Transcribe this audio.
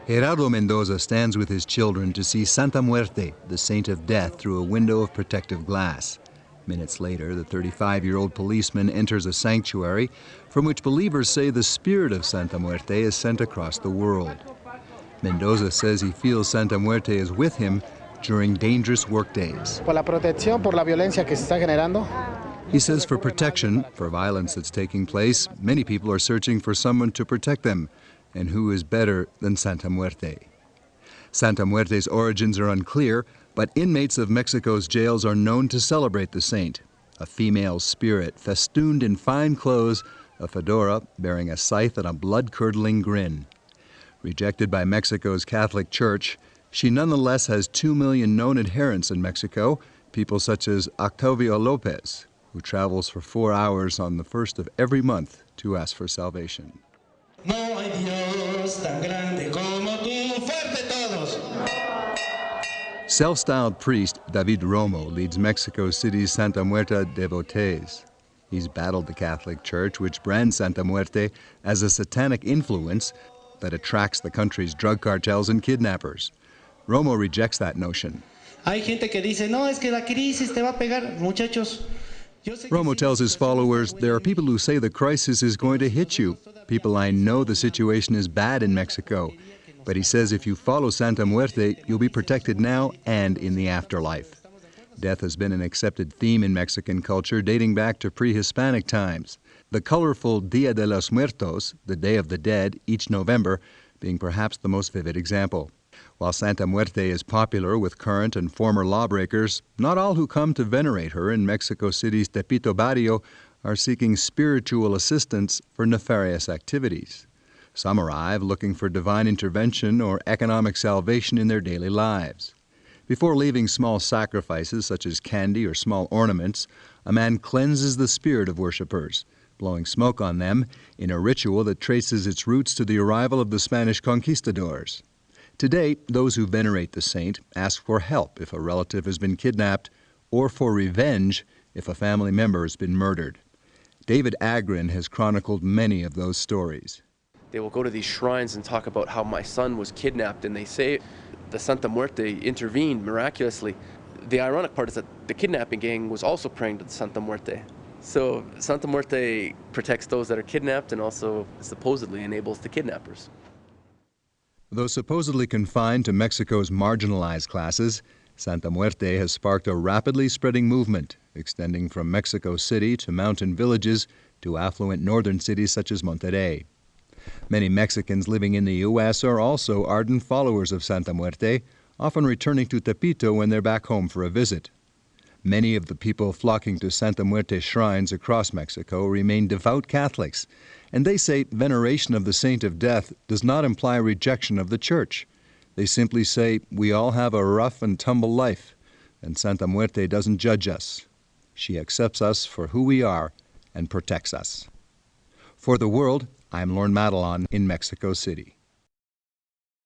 Gerardo Mendoza stands with his children to see Santa Muerte, the saint of death, through a window of protective glass. Minutes later, the 35-year-old policeman enters a sanctuary from which believers say the spirit of Santa Muerte is sent across the world. Mendoza says he feels Santa Muerte is with him during dangerous workdays. He says for protection, for violence that's taking place, many people are searching for someone to protect them. And who is better than Santa Muerte? Santa Muerte's origins are unclear, but inmates of Mexico's jails are known to celebrate the saint, a female spirit festooned in fine clothes, a fedora bearing a scythe and a blood-curdling grin. Rejected by Mexico's Catholic Church, she nonetheless has 2 million known adherents in Mexico, people such as Octavio Lopez, who travels for 4 hours on the first of every month to ask for salvation. No hay Dios tan grande como tú, fuerte todos. Self-styled priest David Romo leads Mexico City's Santa Muerte devotees. He's battled the Catholic Church, which brands Santa Muerte as a satanic influence that attracts the country's drug cartels and kidnappers. Romo rejects that notion. Hay gente que dice, no, es que la crisis te va a pegar, muchachos. Romo tells his followers, there are people who say the crisis is going to hit you. People, I know the situation is bad in Mexico. But he says if you follow Santa Muerte, you'll be protected now and in the afterlife. Death has been an accepted theme in Mexican culture dating back to pre-Hispanic times. The colorful Dia de los Muertos, the Day of the Dead, each November, being perhaps the most vivid example. While Santa Muerte is popular with current and former lawbreakers, not all who come to venerate her in Mexico City's Tepito barrio are seeking spiritual assistance for nefarious activities. Some arrive looking for divine intervention or economic salvation in their daily lives. Before leaving small sacrifices such as candy or small ornaments, a man cleanses the spirit of worshipers, blowing smoke on them in a ritual that traces its roots to the arrival of the Spanish conquistadors. Today, those who venerate the saint ask for help if a relative has been kidnapped or for revenge if a family member has been murdered. David Agrin has chronicled many of those stories. They will go to these shrines and talk about how my son was kidnapped, and they say the Santa Muerte intervened miraculously. The ironic part is that the kidnapping gang was also praying to the Santa Muerte. So Santa Muerte protects those that are kidnapped and also supposedly enables the kidnappers. Though supposedly confined to Mexico's marginalized classes, Santa Muerte has sparked a rapidly spreading movement, extending from Mexico City to mountain villages to affluent northern cities such as Monterrey. Many Mexicans living in the U.S. are also ardent followers of Santa Muerte, often returning to Tepito when they're back home for a visit. Many of the people flocking to Santa Muerte shrines across Mexico remain devout Catholics, and they say veneration of the Saint of Death does not imply rejection of the Church. They simply say, we all have a rough and tumble life, and Santa Muerte doesn't judge us. She accepts us for who we are and protects us. For the World, I'm Lorne Matalon in Mexico City.